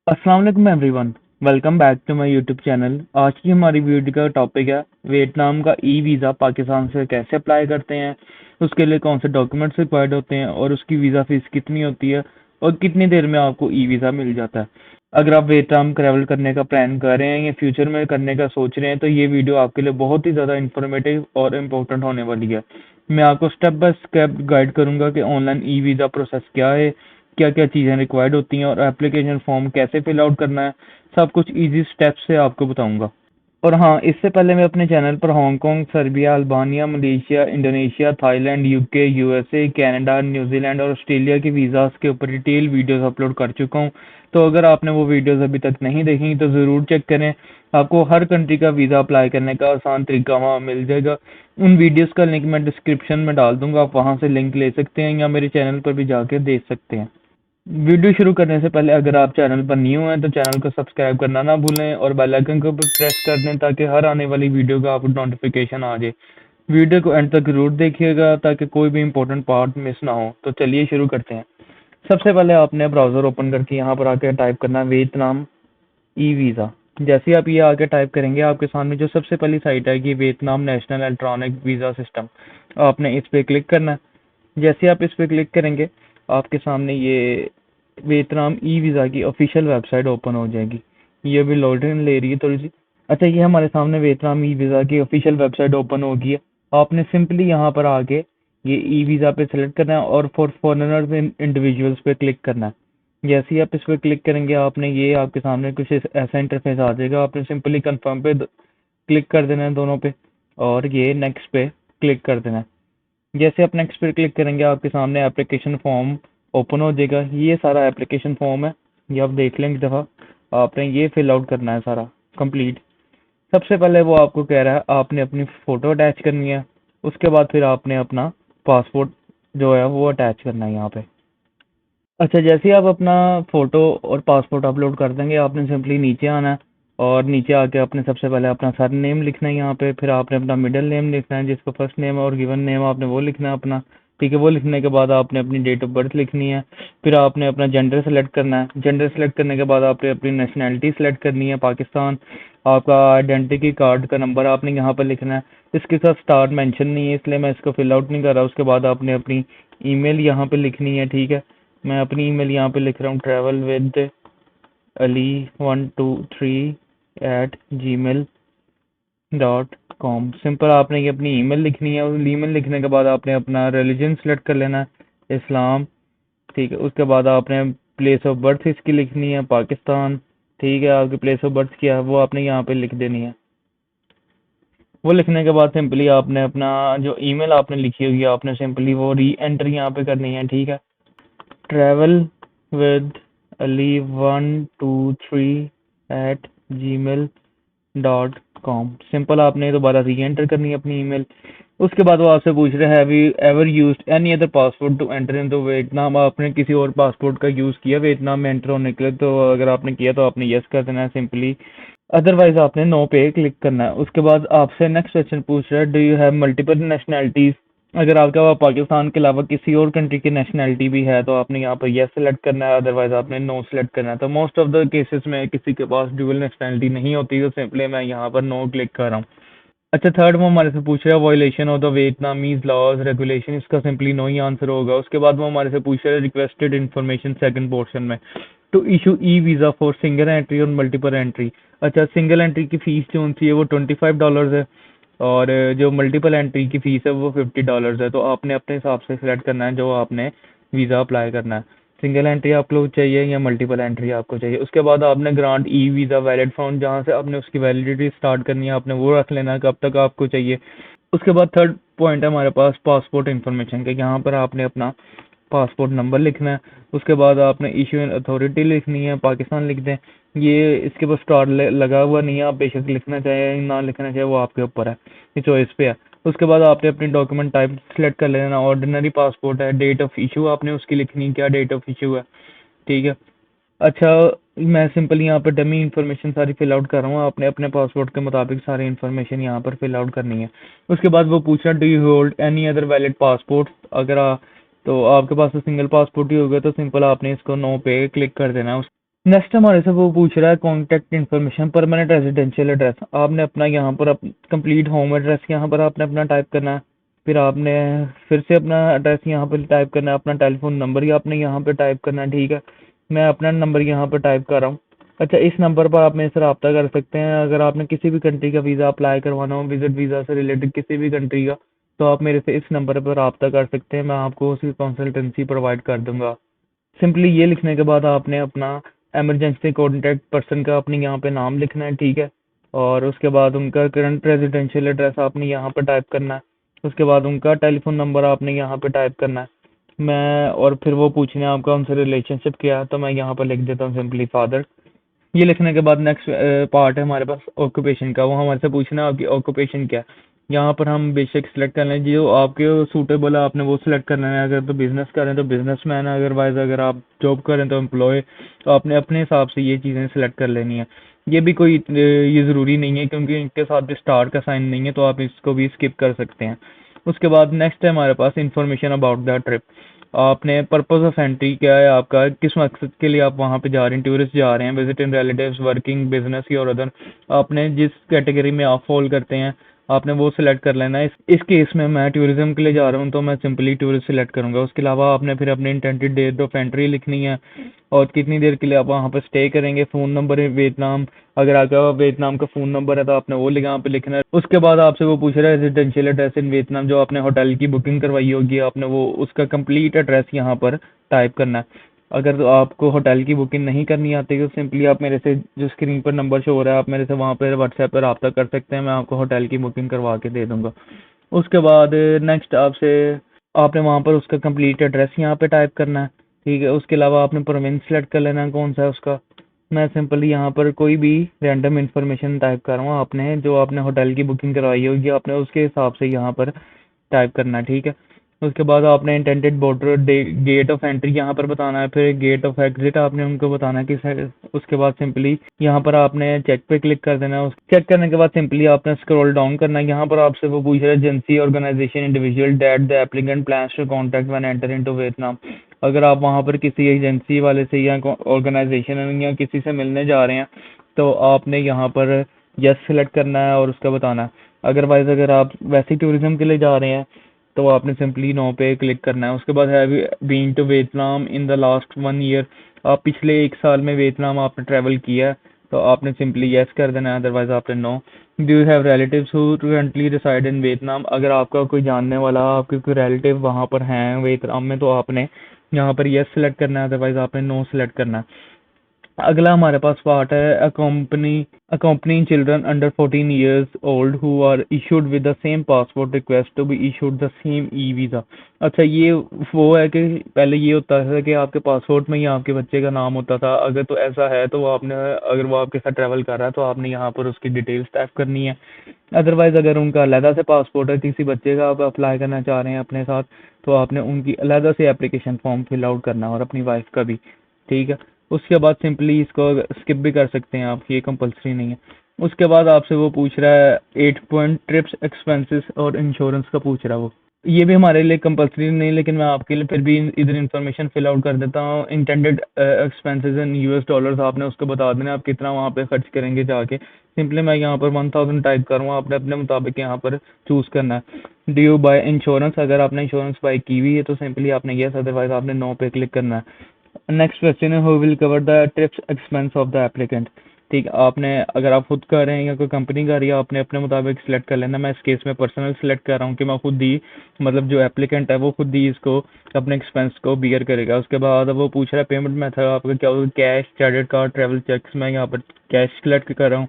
अस्सलाम वालेकुम everyone. Welcome back to my YouTube channel. आज की हमारी वीडियो का टॉपिक है वियतनाम का ई वीज़ा पाकिस्तान से कैसे अप्लाई करते हैं, उसके लिए कौन से डॉक्यूमेंट्स रिक्वायर्ड होते हैं और उसकी वीज़ा फीस कितनी होती है और कितनी देर में आपको ई वीज़ा मिल जाता है। अगर आप वियतनाम ट्रैवल करने का प्लान कर रहे हैं या फ्यूचर में करने का सोच रहे हैं तो ये वीडियो आपके लिए बहुत ही ज़्यादा इन्फॉर्मेटिव और इम्पोर्टेंट होने वाली है। मैं आपको स्टेप बाय स्टेप गाइड करूंगा कि ऑनलाइन ई वीज़ा प्रोसेस क्या है, क्या-क्या चीज़ें रिक्वायर्ड होती हैं और एप्लीकेशन फॉर्म कैसे फिल आउट करना है, सब कुछ ईज़ी स्टेप्स से आपको बताऊँगा। और हाँ, इससे पहले मैं अपने चैनल पर Hong Kong, Serbia, Albania, Malaysia, Indonesia, Thailand, UK, USA, Canada, New Zealand और ऑस्ट्रेलिया के वीज़ास के ऊपर डिटेल वीडियोस अपलोड कर चुका हूँ। तो अगर आपने वो वीडियोस अभी तक नहीं देखी तो ज़रूर चेक करें। आपको हर कंट्री का वीज़ा अप्लाई करने का आसान तरीका वहाँ मिल जाएगा। उन वीडियोस का लिंक मैं डिस्क्रिप्शन में डाल दूंगा, आप वहाँ से लिंक ले सकते हैं या मेरे चैनल पर भी जाके देख सकते हैं। वीडियो शुरू करने से पहले अगर आप चैनल पर न्यू हैं तो चैनल को सब्सक्राइब करना ना भूलें और बेल आइकन को भी प्रेस कर दें ताकि हर आने वाली वीडियो का आपको नोटिफिकेशन आ जाए। वीडियो को एंड तक जरूर देखिएगा ताकि कोई भी इंपॉर्टेंट पार्ट मिस ना हो। तो चलिए शुरू करते हैं। सबसे पहले आपने ब्राउजर ओपन करके यहाँ पर आके टाइप करना है वियतनाम ई वीज़ा। जैसे ही आप ये आके टाइप करेंगे आपके सामने जो सबसे पहली साइट आएगी Vietnam national electronic visa system, आपने इस पे क्लिक करना है। जैसे आप इस पे क्लिक करेंगे आपके सामने ये वियतनाम ई वीज़ा की ऑफिशियल वेबसाइट ओपन हो जाएगी। ये अभी लोडिंग ले रही है थोड़ी सी। अच्छा, ये हमारे सामने वियतनाम ई वीज़ा की ऑफिशियल वेबसाइट ओपन हो गई है। आपने सिंपली यहाँ पर आके ये ई वीज़ा पे सेलेक्ट करना है और फॉर फॉरेनर्स एंड इंडिविजुअल्स पे क्लिक करना है। जैसे ही आप इस पे क्लिक करेंगे आपने ये आपके सामने कुछ ऐसा इंटरफेस आ जाएगा। आपने सिंपली कंफर्म पे क्लिक कर देना है दोनों पे और ये नेक्स्ट पे क्लिक कर देना है। जैसे आप नेक्स्ट पे क्लिक करेंगे आपके सामने एप्लीकेशन फॉर्म ओपन हो जाएगा। ये सारा एप्लीकेशन फॉर्म है, ये आप देख लें एक दफ़ा। आपने ये फिल आउट करना है सारा कंप्लीट। सबसे पहले वो आपको कह रहा है आपने अपनी फ़ोटो अटैच करनी है। उसके बाद फिर आपने अपना पासपोर्ट जो है वो अटैच करना है यहाँ पे। अच्छा, जैसे ही आप अपना फ़ोटो और पासपोर्ट अपलोड कर देंगे आपने सिंपली नीचे आना है और नीचे आके आपने सबसे पहले अपना सरनेम लिखना है यहाँ पे। फिर आपने अपना मिडिल नेम लिखना है, जिसको फर्स्ट नेम और गिवन नेम आपने वो लिखना है अपना। ठीक है, वो लिखने के बाद आपने अपनी डेट ऑफ बर्थ लिखनी है। फिर आपने अपना जेंडर सेलेक्ट करना है। जेंडर सेलेक्ट करने के बाद आपने अपनी नेशनैलिटी सेलेक्ट करनी है पाकिस्तान। आपका आइडेंटिटी कार्ड का नंबर आपने यहाँ पर लिखना है। इसके साथ स्टार मेंशन नहीं है इसलिए मैं इसको फिल आउट नहीं कर रहा। उसके बाद आपने अपनी ईमेल यहाँ पे लिखनी है। ठीक है, मैं अपनी ईमेल यहाँ पे लिख रहा हूँ travelwithali123@gmail.com। सिंपल आपने ये अपनी ईमेल लिखनी है और ईमेल लिखने के बाद आपने अपना रिलीजन सेलेक्ट कर लेना है, इस्लाम। ठीक है, उसके बाद आपने प्लेस ऑफ बर्थ इसकी लिखनी है पाकिस्तान। ठीक है, आपकी प्लेस ऑफ बर्थ क्या है वो आपने यहाँ पे लिख देनी है। वो लिखने के बाद सिंपली आपने अपना जो ईमेल आपने लिखी होगी आपने सिंपली वो री एंटर यहाँ पे करनी है। ठीक है, travel with Ali 123@gmail.com। Simple आपने दोबारा री एंटर करनी है अपनी ईमेल। उसके बाद वो आपसे पूछ रहे हैं have you ever used any other passport to enter into Vietnam. आपने किसी और पासपोर्ट का यूज़ किया वियतनाम में एंटर होने के लिए? तो अगर आपने किया तो आपने यस कर देना है सिंपली। अदरवाइज आपने नो पे क्लिक करना है। उसके बाद आपसे नेक्स्ट क्वेश्चन पूछ रहा है do you have multiple nationalities. अगर आपके पास पाकिस्तान के अलावा किसी और कंट्री की नेशनैलिटी भी है तो आपने यहाँ पर यस सेलेक्ट करना है, अदरवाइज आपने नो सेलेक्ट करना है। तो मोस्ट ऑफ द केसेस में किसी के पास डुअल नेशनैलिटी नहीं होती तो सिंपली मैं यहाँ पर नो क्लिक कर रहा हूँ। अच्छा, थर्ड वो हमारे से पूछ रहा है violation of the Vietnamese laws regulation. इसका सिंपली नो ही आंसर होगा। उसके बाद वो हमारे से पूछ रहा है रिक्वेस्टेड इन्फॉर्मेशन सेकंड पोर्शन में to issue e visa for single entry और मल्टीपल एंट्री। अच्छा, सिंगल एंट्री की फीस जो सी है वो $25 है और जो मल्टीपल एंट्री की फीस है वो $50 है। तो आपने अपने हिसाब से सिलेक्ट करना है जो आपने वीज़ा अप्लाई करना है, सिंगल एंट्री आपको चाहिए या मल्टीपल एंट्री आपको चाहिए। उसके बाद आपने grant e visa valid from जहाँ से आपने उसकी वैलिडिटी स्टार्ट करनी है आपने वो रख लेना है कब तक आपको चाहिए। उसके बाद थर्ड पॉइंट है हमारे पास पासपोर्ट इन्फॉर्मेशन के। यहाँ पर आपने अपना पासपोर्ट नंबर लिखना है। उसके बाद आपने इशूइंग अथॉरिटी लिखनी है, पाकिस्तान लिख दें। ये इसके पास स्टार लगा हुआ नहीं है, आप बेशक लिखना चाहे ना लिखना चाहे वो आपके ऊपर है, ये चॉइस पे है। उसके बाद आपने अपनी डॉक्यूमेंट टाइप सेलेक्ट कर लेना। ऑर्डिनरी पासपोर्ट है, डेट ऑफ इशू आपने उसकी लिखनी है, क्या डेट ऑफ इशू है। ठीक है। अच्छा, मैं सिंपल यहाँ पे डमी इन्फॉर्मेशन सारी फिल आउट कर रहा हूँ। आपने अपने पासपोर्ट के मुताबिक सारी इन्फॉर्मेशन यहाँ पर फिल आउट करनी है। उसके बाद वो पूछ रहा है do you hold any other valid passport. अगर तो आपके पास तो सिंगल पासपोर्ट ही होगा तो सिंपल आपने इसको नो पे क्लिक कर देना है। नेक्स्ट हमारे से वो पूछ रहा है contact information, permanent residential address. आपने अपना यहाँ पर कंप्लीट होम एड्रेस यहाँ पर आपने अपना टाइप करना है। फिर आपने फिर से अपना एड्रेस यहाँ पर टाइप करना है, अपना टेलीफोन नंबर ही आपने यहाँ पे टाइप करना है, ठीक है। मैं अपना नंबर यहाँ पर टाइप कर रहा हूँ। अच्छा, इस नंबर पर आप मेरे से रब्ता कर सकते हैं अगर आपने किसी भी कंट्री का वीज़ा अप्लाई करवाना हो, विजिट वीज़ा से रिलेटेड किसी भी कंट्री का, तो आप मेरे से इस नंबर पर रब्ता कर सकते हैं। मैं आपको उसकी कंसल्टेंसी प्रोवाइड कर दूंगा। सिंपली ये लिखने के बाद आपने अपना इमरजेंसी कॉन्टैक्ट पर्सन का अपने यहाँ पे नाम लिखना है, ठीक है। और उसके बाद उनका करंट रेजिडेंशियल एड्रेस आपने यहाँ पे टाइप करना है। उसके बाद उनका टेलीफोन नंबर आपने यहाँ पे टाइप करना है। मैं और फिर वो पूछने आपका उनसे रिलेशनशिप क्या है, तो मैं यहाँ पर लिख देता हूँ सिंपली फादर। ये लिखने के बाद नेक्स्ट पार्ट है हमारे पास ऑक्यूपेशन का। वो हमारे से पूछना है आपकी ऑक्यूपेशन क्या है। यहाँ पर हम बेशक सिलेक्ट कर लें जो आपके सूटेबल है, आपने वो सिलेक्ट करना है। अगर तो बिजनेस करें तो बिजनेसमैन है, अदरवाइज अगर आप जॉब करें तो एम्प्लॉय। तो आपने अपने हिसाब से ये चीज़ें सिलेक्ट कर लेनी है। ये भी कोई ये ज़रूरी नहीं है क्योंकि इनके साथ भी स्टार का साइन नहीं है, तो आप इसको भी स्किप कर सकते हैं। उसके बाद नेक्स्ट है हमारे पास इंफॉर्मेशन अबाउट द ट्रिप। आपने पर्पस ऑफ एंट्री क्या है आपका, किस मकसद के लिए आप वहाँ पे जा रहे हैं, टूरिस्ट जा रहे हैं, विजिटिंग रिलेटिव्स, वर्किंग, बिजनेस या और अदर। आपने जिस कैटेगरी में आप फॉल करते हैं आपने वो सिलेक्ट कर लेना है। इस केस में मैं टूरिज्म के लिए जा रहा हूँ तो मैं सिंपली टूरिस्ट सिलेक्ट करूंगा। उसके अलावा आपने फिर अपने इंटेंटेड डेट ऑफ एंट्री लिखनी है और कितनी देर के लिए आप वहाँ पर स्टे करेंगे। फ़ोन नंबर है वियतनाम, अगर आपका वियतनाम का फ़ोन नंबर है तो आपने वो यहाँ पे लिखना है। उसके बाद आपसे वो पूछ रहा है रेजिडेंशियल एड्रेस इन वियतनाम, जो आपने होटल की बुकिंग करवाई होगी आपने वो उसका कंप्लीट एड्रेस यहाँ पर टाइप करना है। अगर तो आपको होटल की बुकिंग नहीं करनी आती तो सिंपली आप मेरे से जो स्क्रीन पर नंबर शो हो रहा है आप मेरे से वहाँ पर व्हाट्सएप पर रब्ता कर सकते हैं, मैं आपको होटल की बुकिंग करवा के दे दूँगा। उसके बाद नेक्स्ट आपसे आपने वहाँ पर उसका कंप्लीट एड्रेस यहाँ पे टाइप करना है, ठीक है। उसके अलावा आपने प्रोविंस सेलेक्ट कर लेना है कौन सा है उसका। मैं सिंपली यहाँ पर कोई भी रैंडम इन्फॉर्मेशन टाइप कर रहा हूँ, आपने जो आपने होटल की बुकिंग करवाई होगी आपने उसके हिसाब से यहाँ पर टाइप करना है, ठीक है। उसके बाद आपने intended border gate of entry यहाँ पर बताना है, फिर गेट ऑफ एग्जिट आपने उनको बताना है कि उसके बाद सिंपली यहाँ पर आपने चेक पे क्लिक कर देना है। चेक करने के बाद सिंपली आपने स्क्रॉल डाउन करना है। यहाँ पर आपसे वो पूछ रहा है agency, organisation, individual that the applicant plans to contact when enter into Vietnam. अगर आप वहाँ पर किसी एजेंसी वाले से या ऑर्गेनाइजेशन या किसी से मिलने जा रहे हैं तो आपने यहाँ पर यस सेलेक्ट करना है और उसका बताना है। अदरवाइज अगर आप वैसे टूरिज्म के लिए जा रहे हैं तो आपने सिंपली नो पे क्लिक करना है। उसके बाद have been to Vietnam in the last 1 year, आप पिछले 1 साल में वियतनाम आपने ट्रैवल किया है तो आपने सिंपली यस कर देना है, अदरवाइज आपने no. Do you have relatives who currently reside in Vietnam, अगर आपका कोई जानने वाला आपके कोई रिलेटिव वहाँ पर हैं वियतनाम में तो आपने यहाँ पर यस सेलेक्ट करना है, अदरवाइज आपने नो सेलेक्ट करना है। अगला हमारे पास पार्ट है accompanying children under 14 years old who are issued with the same passport request to be issued the same e-visa। अच्छा, ये वो है कि पहले ये होता था कि आपके पासपोर्ट में ही आपके बच्चे का नाम होता था। अगर तो ऐसा है तो आपने अगर वो आपके साथ ट्रैवल कर रहा है तो आपने यहाँ पर उसकी डिटेल्स टाइप करनी है। अदरवाइज अगर उनका अलहदा से पासपोर्ट है, किसी बच्चे का आप अप्लाई करना चाह रहे हैं अपने साथ, तो आपने उनकी अलहदा से एप्लीकेशन फॉर्म फिल आउट करना है और अपनी वाइफ का भी, ठीक है। उसके बाद सिंपली इसको स्किप भी कर सकते हैं आप, ये कंपलसरी नहीं है। उसके बाद आपसे वो पूछ रहा है 8 पॉइंट ट्रिप्स एक्सपेंसेस और इंश्योरेंस का पूछ रहा है वो। ये भी हमारे लिए कंपलसरी नहीं, लेकिन मैं आपके लिए फिर भी इधर इन्फॉर्मेशन फिल आउट कर देता हूँ। Intended expenses in US dollars आपने उसको बता देना आप कितना वहाँ पे खर्च करेंगे जाके। सिंपली मैं यहाँ पर 1000 टाइप करूँगा, आपने अपने मुताबिक यहाँ पर चूज़ करना है। डू यू बाय इंश्योरेंस, अगर आपने इंश्योरेंस बाय की हुई है तो सिंपली आपने यस, अदरवाइज आपने नो पे क्लिक करना है। नेक्स्ट क्वेश्चन है who will cover the trips expense of the applicant. ठीक है, आपने अगर आप खुद कर रहे हैं या कोई कंपनी कर रही है आपने अपने मुताबिक सिलेक्ट कर लेना। मैं इस केस में पर्सनल सिलेक्ट कर रहा हूँ कि मैं खुद ही मतलब जो एप्लीकेंट है वो खुद ही इसको अपने एक्सपेंस को बियर करेगा। उसके बाद वो पूछ रहा है पेमेंट मेथड आपका क्या होगा, cash, credit card, travel cheques. मैं यहाँ पर कैश सिलेक्ट कर रहा हूँ।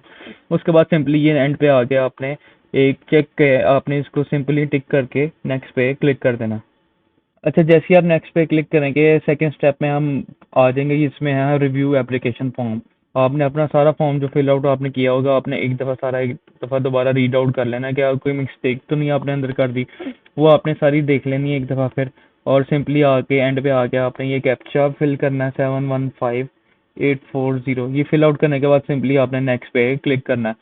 उसके बाद सिंपली ये एंड पे आके आपने एक चेक आपने इसको सिंपली टिक करके नेक्स्ट पे क्लिक कर देना। अच्छा, जैसे ही आप नेक्स्ट पे क्लिक करेंगे सेकंड स्टेप में हम आ जाएंगे, इसमें है रिव्यू एप्लीकेशन फॉर्म। आपने अपना सारा फॉर्म जो फिल आउट आपने किया होगा आपने एक दफ़ा सारा एक दफ़ा दोबारा रीड आउट कर लेना है, क्या कोई मिस्टेक तो नहीं आपने अंदर कर दी, वो आपने सारी देख लेनी है एक दफ़ा फिर। और सिंपली आके एंड पे आके आपने ये कैप्चा फिल करना है 715840। ये फिल आउट करने के बाद सिंपली आपने नेक्स्ट पे क्लिक करना है।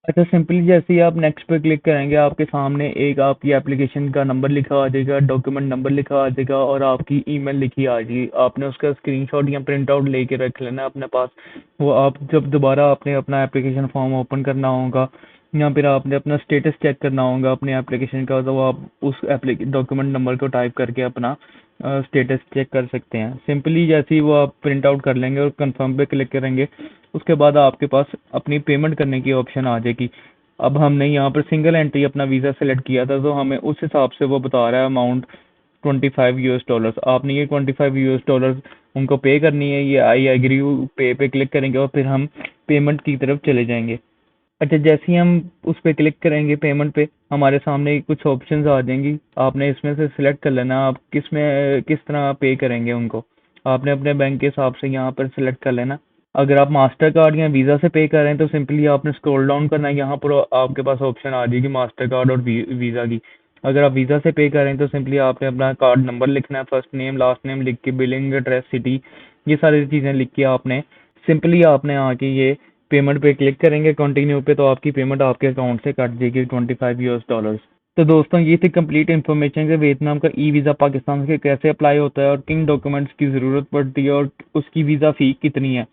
अच्छा, सिंपली जैसे ही आप नेक्स्ट पे क्लिक करेंगे, आपके सामने एक आपकी एप्लीकेशन का नंबर लिखा आ जाएगा, डॉक्यूमेंट नंबर लिखा आ जाएगा और आपकी ईमेल लिखी आ जाएगी। आपने उसका स्क्रीनशॉट या प्रिंट आउट लेके रख लेना अपने पास। वो आप जब दोबारा आपने अपना एप्लीकेशन फॉर्म ओपन करना होगा या फिर आपने अपना स्टेटस चेक करना होगा अपने एप्लीकेशन का, तो आप उस डॉक्यूमेंट नंबर को टाइप करके अपना स्टेटस चेक कर सकते हैं। सिंपली जैसे ही वो आप प्रिंट आउट कर लेंगे और कंफर्म पे क्लिक करेंगे, उसके बाद आपके पास अपनी पेमेंट करने की ऑप्शन आ जाएगी। अब हमने यहाँ पर सिंगल एंट्री अपना वीज़ा सेलेक्ट किया था, तो हमें उस हिसाब से वो बता रहा है अमाउंट $25। आपने ये $25 उनको पे करनी है। ये आई एग्री पे क्लिक करेंगे और फिर हम पेमेंट की तरफ चले जाएंगे। अच्छा, जैसे ही हम उस पे क्लिक करेंगे पेमेंट पे, हमारे सामने कुछ ऑप्शंस आ जाएंगी। आपने इसमें से सिलेक्ट कर लेना आप किस तरह पे करेंगे उनको। आपने अपने बैंक के हिसाब से यहाँ पर सिलेक्ट कर लेना। अगर आप मास्टर कार्ड या वीज़ा से पे कर रहे हैं तो सिंपली आपने स्क्रॉल डाउन करना है, यहाँ पर आपके पास ऑप्शन आ जाएगी मास्टर कार्ड और वीज़ा की। अगर आप वीज़ा से पे कर रहे हैं तो सिंपली आपने अपना कार्ड नंबर लिखना है, फर्स्ट नेम लास्ट नेम लिख के, बिलिंग एड्रेस सिटी, ये सारी चीज़ें लिख के आपने सिंपली आपने आके ये पेमेंट पे क्लिक करेंगे कंटिन्यू पे, तो आपकी पेमेंट आपके अकाउंट से कट जाएगी $25। तो दोस्तों, ये थी कंप्लीट इन्फॉर्मेशन कि वियतनाम का ई वीज़ा पाकिस्तान से कैसे अप्लाई होता है और किन डॉक्यूमेंट्स की ज़रूरत पड़ती है और उसकी वीज़ा फ़ी कितनी है।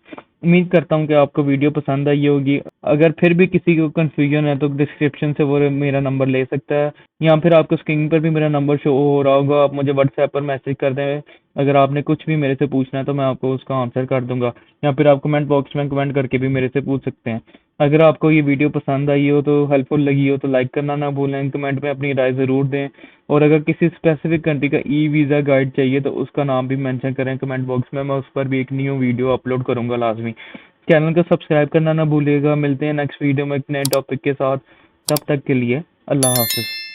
उम्मीद करता हूँ कि आपको वीडियो पसंद आई होगी। अगर फिर भी किसी को कंफ्यूजन है तो डिस्क्रिप्शन से वो मेरा नंबर ले सकता है, या फिर आपको स्क्रीन पर भी मेरा नंबर शो हो रहा होगा। आप मुझे व्हाट्सएप पर मैसेज कर दें। अगर आपने कुछ भी मेरे से पूछना है तो मैं आपको उसका आंसर कर दूंगा, या फिर आप कमेंट बॉक्स में कमेंट करके भी मेरे से पूछ सकते हैं। अगर आपको ये वीडियो पसंद आई हो, तो हेल्पफुल लगी हो, तो लाइक करना ना भूलें। कमेंट में अपनी राय ज़रूर दें, और अगर किसी स्पेसिफिक कंट्री का ई वीज़ा गाइड चाहिए तो उसका नाम भी मेंशन करें कमेंट बॉक्स में। मैं उस पर भी एक न्यू वीडियो अपलोड करूंगा लाजमी। चैनल को सब्सक्राइब करना ना भूलिएगा। मिलते हैं नेक्स्ट वीडियो में एक नए टॉपिक के साथ। तब तक के लिए अल्लाह हाफिज़।